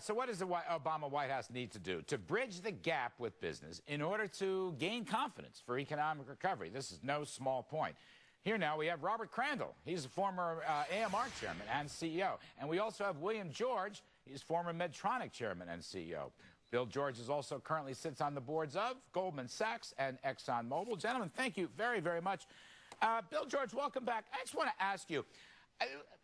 so what does the Obama White House need to do to bridge the gap with business in order to gain confidence for economic recovery? This is no small point. Here now we have Robert Crandall. He's a former AMR chairman and CEO. And we also have William George. He's former Medtronic chairman and CEO. Bill George is also currently sits on the boards of Goldman Sachs and ExxonMobil. Gentlemen, thank you very, very much. Bill George, welcome back. I just want to ask you,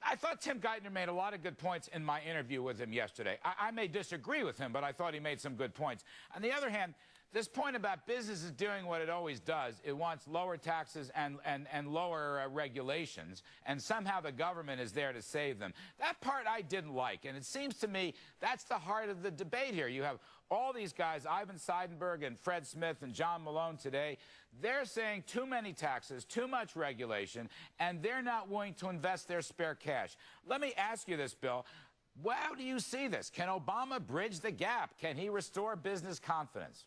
I thought Tim Geithner made a lot of good points in my interview with him yesterday. I may disagree with him, but I thought he made some good points. On the other hand, this point about business is doing what it always does. It wants lower taxes and lower regulations, and somehow the government is there to save them. That part I didn't like, and it seems to me that's the heart of the debate here. You have all these guys, Ivan Seidenberg and Fred Smith and John Malone today. They're saying too many taxes, too much regulation, and they're not willing to invest their spare cash. Let me ask you this, Bill. How do you see this? Can Obama bridge the gap? Can he restore business confidence?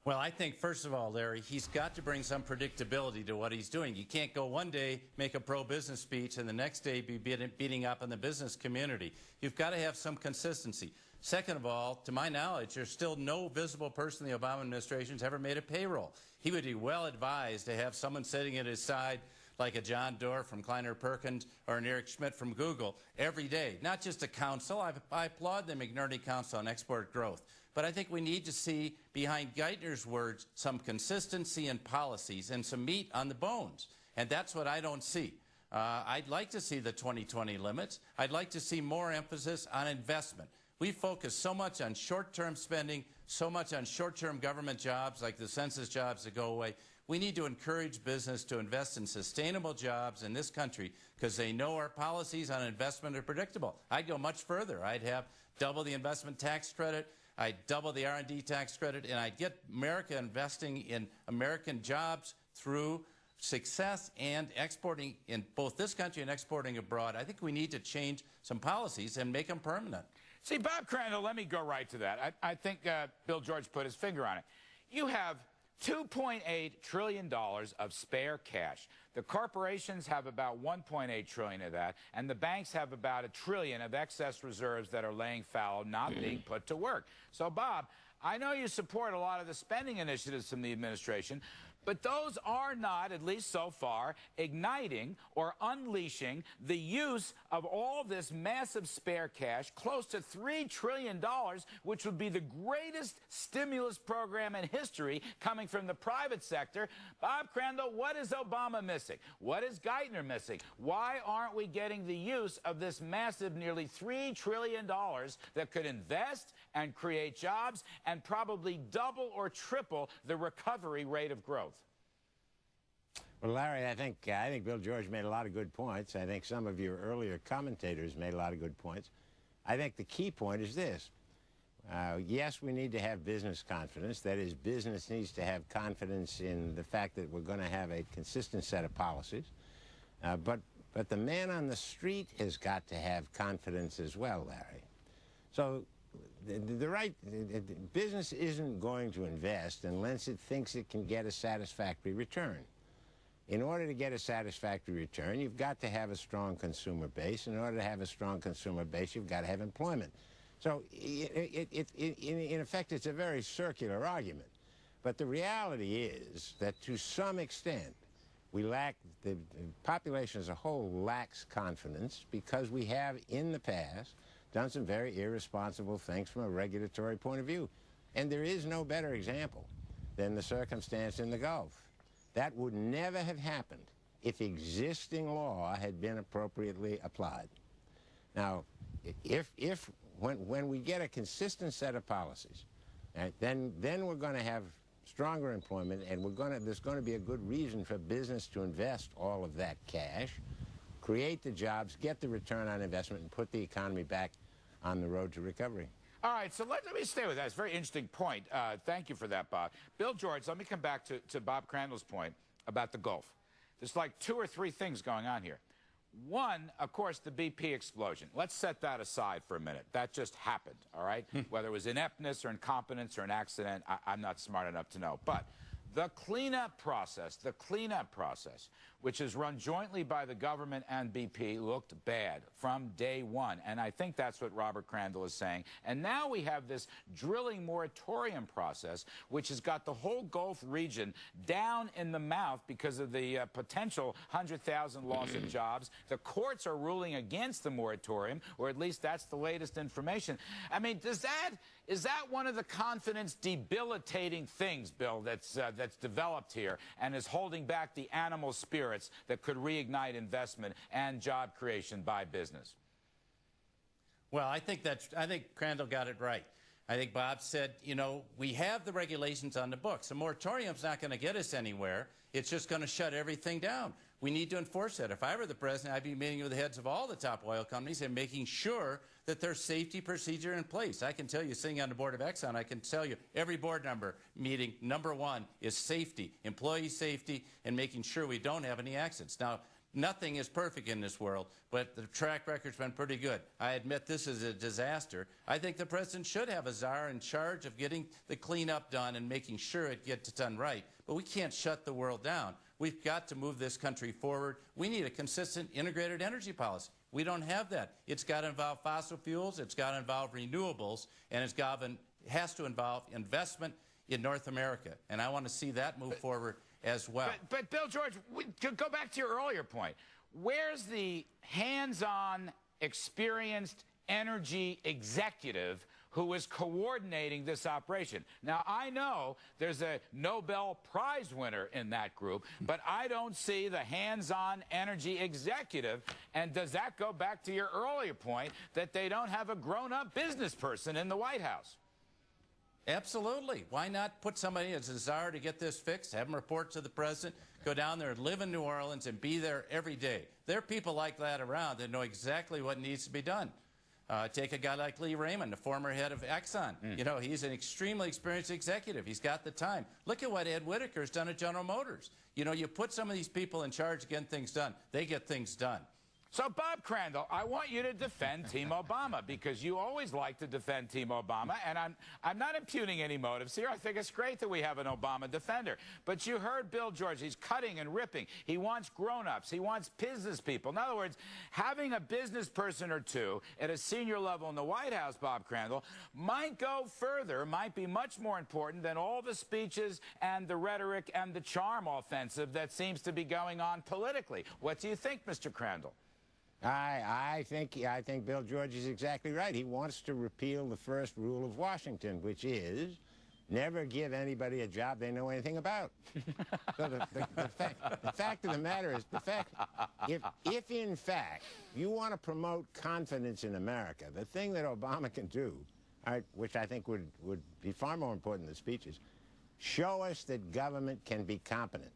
Well, I think, first of all, Larry, he's got to bring some predictability to what he's doing. You can't go one day, make a pro-business speech, and the next day be beating up on the business community. You've got to have some consistency. Second of all, to my knowledge, there's still no visible person in the Obama administration who's ever made a payroll. He would be well advised to have someone sitting at his side like a John Doerr from Kleiner Perkins or an Eric Schmidt from Google every day. Not just a council. I applaud the McNerney Council on Export Growth. But I think we need to see, behind Geithner's words, some consistency in policies and some meat on the bones. And that's what I don't see. I'd like to see the 2020 limits. I'd like to see more emphasis on investment. We focus so much on short-term spending, so much on short-term government jobs like the census jobs that go away. We need to encourage business to invest in sustainable jobs in this country because they know our policies on investment are predictable. I'd go much further. I'd have double the investment tax credit. I'd double the R&D tax credit, and I'd get America investing in American jobs through success and exporting in both this country and exporting abroad. I think we need to change some policies and make them permanent. See, Bob Crandall, let me go right to that. I think Bill George put his finger on it. You have $2.8 trillion of spare cash. The corporations have about $1.8 trillion of that, and the banks have about $1 trillion of excess reserves that are laying fallow, not being put to work. So, Bob, I know you support a lot of the spending initiatives from the administration, but those are not, at least so far, igniting or unleashing the use of all this massive spare cash, close to $3 trillion, which would be the greatest stimulus program in history coming from the private sector. Bob Crandall, what is Obama missing? What is Geithner missing? Why aren't we getting the use of this massive nearly $3 trillion that could invest and create jobs and probably double or triple the recovery rate of growth? Well, Larry, I think Bill George made a lot of good points. I think some of your earlier commentators made a lot of good points. I think the key point is this. Yes, we need to have business confidence. That is, business needs to have confidence in the fact that we're going to have a consistent set of policies. But the man on the street has got to have confidence as well, Larry. So business isn't going to invest unless it thinks it can get a satisfactory return. In order to get a satisfactory return, you've got to have a strong consumer base. In order to have a strong consumer base, you've got to have employment. So, in effect, it's a very circular argument. But the reality is that to some extent, the population as a whole lacks confidence because we have, in the past, done some very irresponsible things from a regulatory point of view. And there is no better example than the circumstance in the Gulf. That would never have happened if existing law had been appropriately applied. Now, when we get a consistent set of policies, then we're going to have stronger employment, and there's going to be a good reason for business to invest all of that cash, create the jobs, get the return on investment, and put the economy back on the road to recovery. All right, so let me stay with that. It's a very interesting point. Thank you for that, Bob. Bill George, let me come back to Bob Crandall's point about the Gulf. There's like 2 or 3 things going on here. One, of course, the BP explosion. Let's set that aside for a minute. That just happened, all right? Whether it was ineptness or incompetence or an accident, I'm not smart enough to know. But the cleanup process, which is run jointly by the government and BP, looked bad from day one. And I think that's what Robert Crandall is saying. And now we have this drilling moratorium process, which has got the whole Gulf region down in the mouth because of the potential 100,000 loss of jobs. The courts are ruling against the moratorium, or at least that's the latest information. I mean, is that one of the confidence debilitating things, Bill, that's developed here and is holding back the animal spirits that could reignite investment and job creation by business? Well, I think Crandall got it right. I think Bob said, you know, we have the regulations on the books. A moratorium's not going to get us anywhere. It's just going to shut everything down. We need to enforce that. If I were the president, I'd be meeting with the heads of all the top oil companies and making sure that there's safety procedure in place. I can tell you, sitting on the board of Exxon, I can tell you every board member meeting, number one is safety, employee safety, and making sure we don't have any accidents. Now, nothing is perfect in this world, but the track record's been pretty good. I admit this is a disaster. I think the president should have a czar in charge of getting the cleanup done and making sure it gets done right. But we can't shut the world down. We've got to move this country forward. We need a consistent integrated energy policy. We don't have that. It's got to involve fossil fuels, it's got to involve renewables, and has to involve investment in North America. And I want to see that move forward as well. But Bill George, go back to your earlier point. Where's the hands-on, experienced energy executive who is coordinating this operation? Now, I know there's a Nobel Prize winner in that group, but I don't see the hands-on energy executive. And does that go back to your earlier point that they don't have a grown-up business person in the White House? Absolutely. Why not put somebody as a czar to get this fixed, have them report to the president, go down there and live in New Orleans and be there every day? There are people like that around that know exactly what needs to be done. Take a guy like Lee Raymond, the former head of Exxon. You know, he's an extremely experienced executive. He's got the time. Look at what Ed Whittaker's done at General Motors. You know, you put some of these people in charge to get things done, they get things done. So, Bob Crandall, I want you to defend Team Obama, because you always like to defend Team Obama, and I'm not impugning any motives here. I think it's great that we have an Obama defender. But you heard Bill George. He's cutting and ripping. He wants grown-ups. He wants business people. In other words, having a business person or two at a senior level in the White House, Bob Crandall, might go further, might be much more important than all the speeches and the rhetoric and the charm offensive that seems to be going on politically. What do you think, Mr. Crandall? I think Bill George is exactly right. He wants to repeal the first rule of Washington, which is never give anybody a job they know anything about. So the fact of the matter is, if in fact you want to promote confidence in America, the thing that Obama can do, which I think would be far more important than speeches, show us that government can be competent.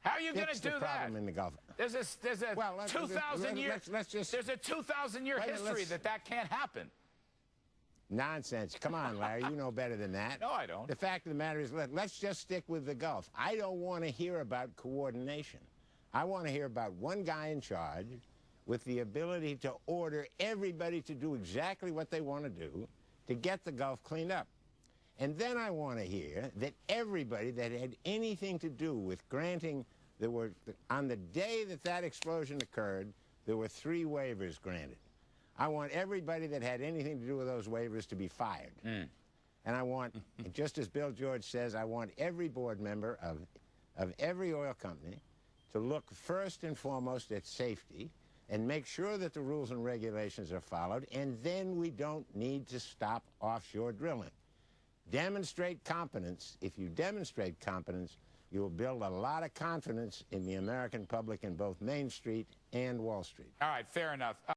How are you going to do that? Problem in the Gulf. There's a 2,000-year there's a 2,000-year history that can't happen. Nonsense. Come on, Larry. You know better than that. No, I don't. The fact of the matter is, let's just stick with the Gulf. I don't want to hear about coordination. I want to hear about one guy in charge with the ability to order everybody to do exactly what they want to do to get the Gulf cleaned up. And then I want to hear that everybody that had anything to do with granting, on the day that explosion occurred, there were 3 waivers granted. I want everybody that had anything to do with those waivers to be fired. And I want, just as Bill George says, I want every board member of every oil company to look first and foremost at safety and make sure that the rules and regulations are followed, and then we don't need to stop offshore drilling. Demonstrate competence. If you demonstrate competence, you will build a lot of confidence in the American public in both Main Street and Wall Street. All right, fair enough.